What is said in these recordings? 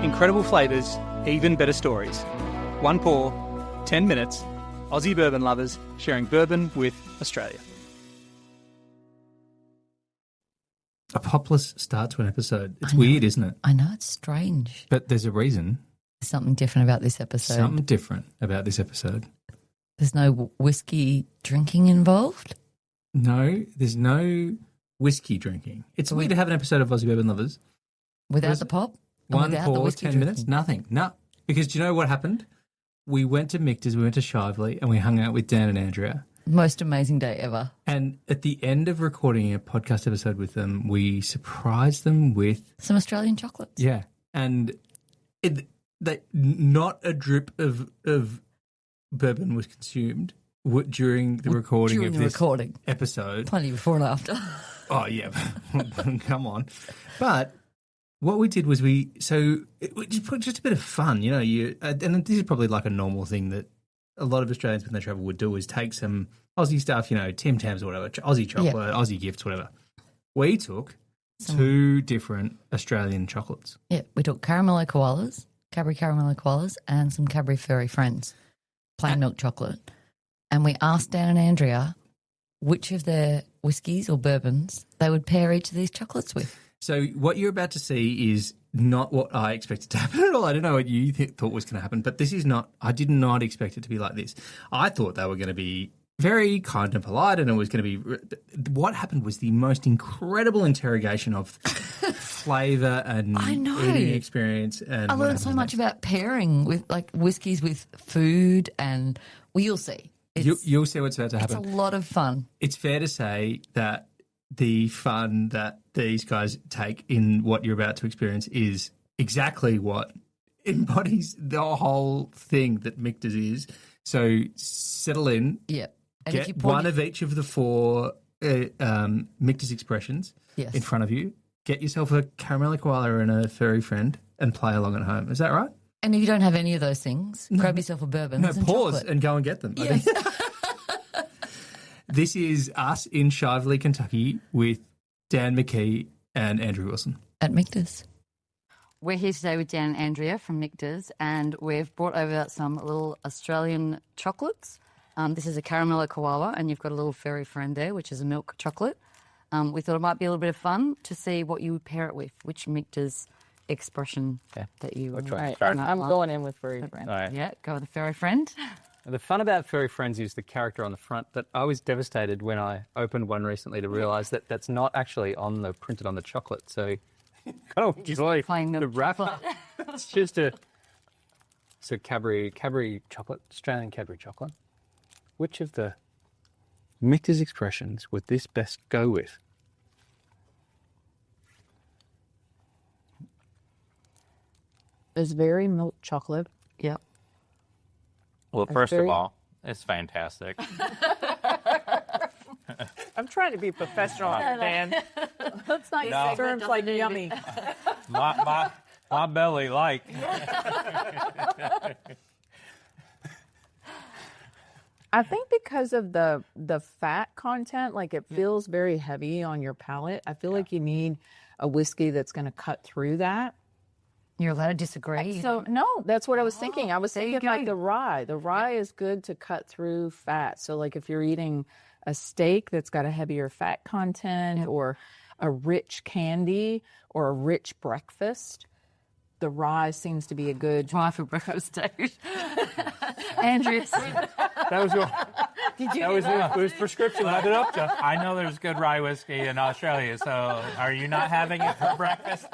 Incredible flavours, even better stories. One pour, 10 minutes. Aussie Bourbon Lovers, sharing bourbon with Australia. A popless start to an episode. It's weird, isn't it? I know, it's strange. But there's a reason. There's something different about this episode. Something different about this episode. There's no whiskey drinking involved? No, there's no whiskey drinking. It's weird to have an episode of Aussie Bourbon Lovers. Without the pop? One without pour, the whiskey 10 drinking? minutes, nothing. No. Because do you know what happened? We went to Michter's, we went to Shively, and we hung out with Dan and Andrea. Most amazing day ever. And at the end of recording a podcast episode with them, we surprised them with... Some Australian chocolates. Yeah. And not a drip of bourbon was consumed during the recording of this episode. Plenty before and after. Oh, yeah. Come on. But what we did was we just put just a bit of fun, you know, and this is probably like a normal thing that a lot of Australians when they travel would do is take some Aussie stuff, you know, Tim Tams or whatever, Aussie chocolate, Aussie gifts, whatever. We took two different Australian chocolates. Yeah, we took Caramello Koalas, Cadbury Caramello Koalas, and some Cadbury Furry Friends, plain milk chocolate. And we asked Dan and Andrea which of their whiskies or bourbons they would pair each of these chocolates with. So what you're about to see is not what I expected to happen at all. I don't know what you thought was going to happen, but this is not – I did not expect it to be like this. I thought they were going to be very kind and polite and it was going to be – what happened was the most incredible interrogation of flavour and eating experience. And I learned so much about pairing with like whiskies with food and – well, you'll see. You'll see what's about to happen. It's a lot of fun. It's fair to say that the fun that these guys take in what you're about to experience is exactly what embodies the whole thing that Michter's is. So settle in. Yeah. And get one of each of the four Michter's expressions in front of you. Get yourself a Caramello Koala and a Furry Friend and play along at home. Is that right? And if you don't have any of those things, grab yourself a bourbon. No, pause and go and get them. Yes. This is us in Shively, Kentucky with Dan McKee and Andrew Wilson. At Michter's. We're here today with Dan and Andrea from Michter's, and we've brought over some little Australian chocolates. This is a Caramello Koala, and you've got a little Furry Friend there, which is a milk chocolate. We thought it might be a little bit of fun to see what you would pair it with, which Michter's expression that you... Which one? I'm going in with Furry Friend. All right. Yeah, go with the Furry Friend. The fun about Furry Friends is the character on the front, but I was devastated when I opened one recently to realise that that's not actually printed on the chocolate. So, kind of like Playing the wrapper. chocolate. It's just Cadbury chocolate, Australian Cadbury chocolate. Which of the Michter's expressions would this best go with? It's very milk chocolate. Yep. Well, first of all, it's fantastic. I'm trying to be professional, Dan. Let's not use terms like yummy. my belly like. I think because of the fat content, like it feels very heavy on your palate. I feel like you need a whiskey that's going to cut through that. You're allowed to disagree. So, no, that's what I was thinking. I was thinking like the rye. The rye is good to cut through fat. So, like if you're eating a steak that's got a heavier fat content or a rich candy or a rich breakfast, the rye seems to be a good... Rye for breakfast, Dave. Andrea. That was your... Did you? It was prescription by the doctor. I know there's good rye whiskey in Australia, so are you not having it for breakfast?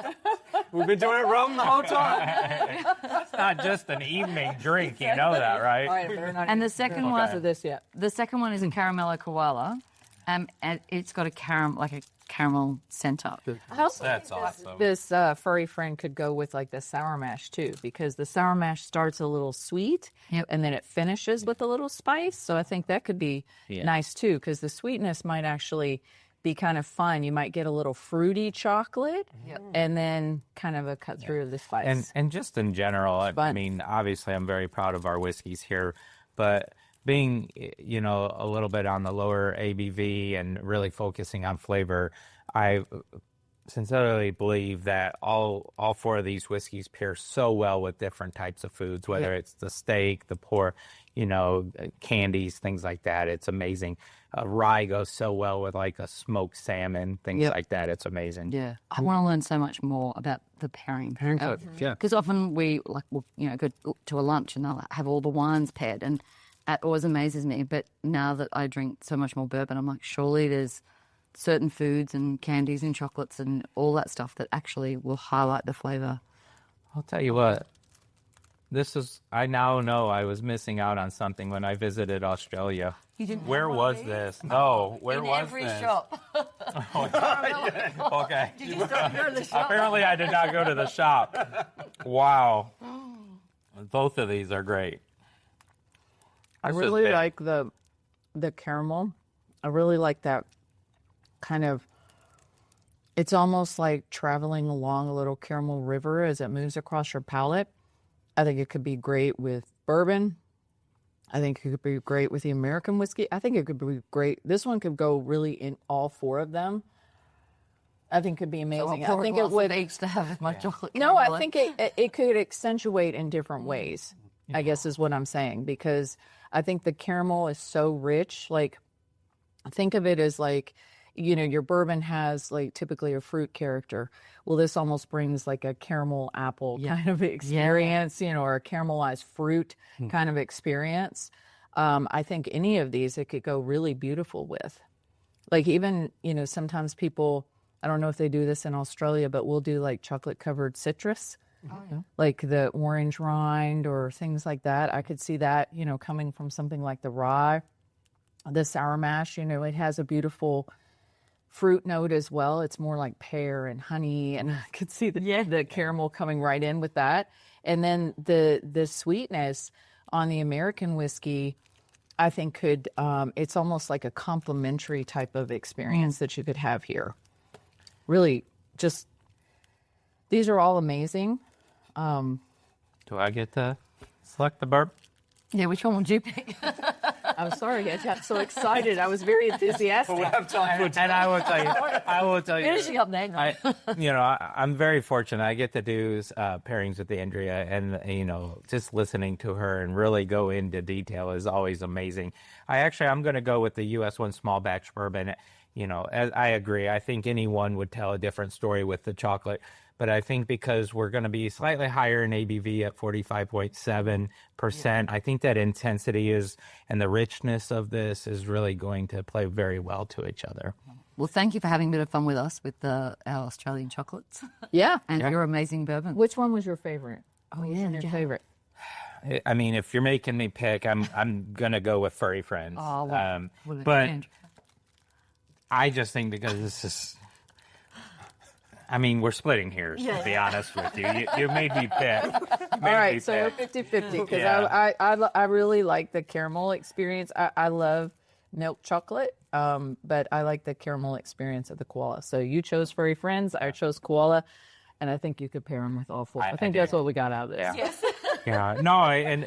We've been doing it wrong the whole time. It's not just an evening drink, you know that, right? And the second one... of this yet. The second one is a Caramello Koala, and it's got a caramel centre. That's awesome. This Furry Friend could go with like the sour mash too, because the sour mash starts a little sweet and then it finishes with a little spice. So I think that could be nice too, because the sweetness might actually be kind of fun. You might get a little fruity chocolate and then kind of a cut through of the spice. And just in general, I mean, obviously I'm very proud of our whiskeys here, but being, you know, a little bit on the lower ABV and really focusing on flavor, I sincerely believe that all four of these whiskeys pair so well with different types of foods, whether it's the steak, the pork, candies, things like that. It's amazing. Rye goes so well with like a smoked salmon, things like that. It's amazing. Yeah, I want to learn so much more about the pairing. Yeah. Because often we go to a lunch and they'll have all the wines paired, and that always amazes me. But now that I drink so much more bourbon, I'm like, surely there's certain foods and candies and chocolates and all that stuff that actually will highlight the flavour. I'll tell you what. I now know I was missing out on something when I visited Australia. You didn't Where was this? No, where was every this? shop. Okay. Did you stop going to the shop? Apparently I did not go to the shop. Wow. Both of these are great. I really like the caramel. I really like that kind of, it's almost like traveling along a little caramel river as it moves across your palate. I think it could be great with bourbon. I think it could be great with the American whiskey. I think it could be great. This one could go really in all four of them. I think it could be amazing. So I think it would each to have my chocolate. No, I think it could accentuate in different ways, I guess is what I'm saying, because I think the caramel is so rich. Like, think of it as like, your bourbon has like typically a fruit character. Well, this almost brings like a caramel apple kind of experience, or a caramelized fruit kind of experience. I think any of these, it could go really beautiful with. Like even, sometimes people, I don't know if they do this in Australia, but we'll do like chocolate covered citrus, like the orange rind or things like that. I could see that, coming from something like the rye, the sour mash, it has a beautiful fruit note as well. It's more like pear and honey, and I could see the caramel coming right in with that. And then the sweetness on the American whiskey, I think could, it's almost like a complimentary type of experience that you could have here. Really, just, these are all amazing. Do I get to select the bourbon? Yeah, which one would you pick? I'm sorry, I got so excited. I was very enthusiastic. And I will tell you. Finishing up there. I'm very fortunate. I get to do pairings with Andrea, and just listening to her and really go into detail is always amazing. I'm going to go with the US 1 small batch bourbon. I agree. I think anyone would tell a different story with the chocolate. But I think because we're going to be slightly higher in ABV at 45.7%, I think that intensity and the richness of this is really going to play very well to each other. Well, thank you for having a bit of fun with us with our Australian chocolates. Yeah. And your amazing bourbon. Which one was your favorite? Oh, yeah. Your favorite? I mean, if you're making me pick, I'm going to go with Furry Friends. Oh, well, but I just think because this is... I mean, we're splitting hairs, to be honest with you. You made me pick. All right, so we're 50-50 because I really like the caramel experience. I love milk chocolate, but I like the caramel experience of the koala. So you chose Furry Friends, I chose koala, and I think you could pair them with all four. I think that's what we got out of this. Yes. Yeah, no, and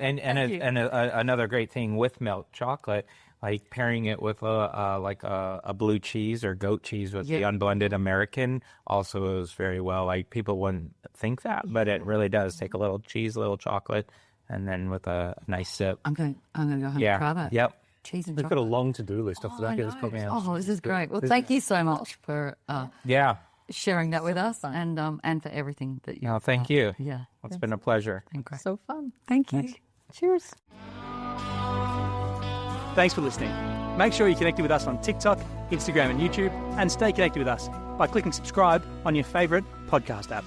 another great thing with milk chocolate, like pairing it with a blue cheese or goat cheese with the unblended American also goes very well. Like people wouldn't think that, but it really does. Take a little cheese, a little chocolate, and then with a nice sip. I'm going to go home and try that. Yep. Cheese and We've chocolate. got a long to-do list after that. It's probably Oh, this is great. Well, thank you so much for sharing that with us and for everything that you. No, thank you. Yeah, it's been a pleasure. great. So fun. Thank you. Cheers. Thanks for listening. Make sure you're connected with us on TikTok, Instagram and YouTube, and stay connected with us by clicking subscribe on your favourite podcast app.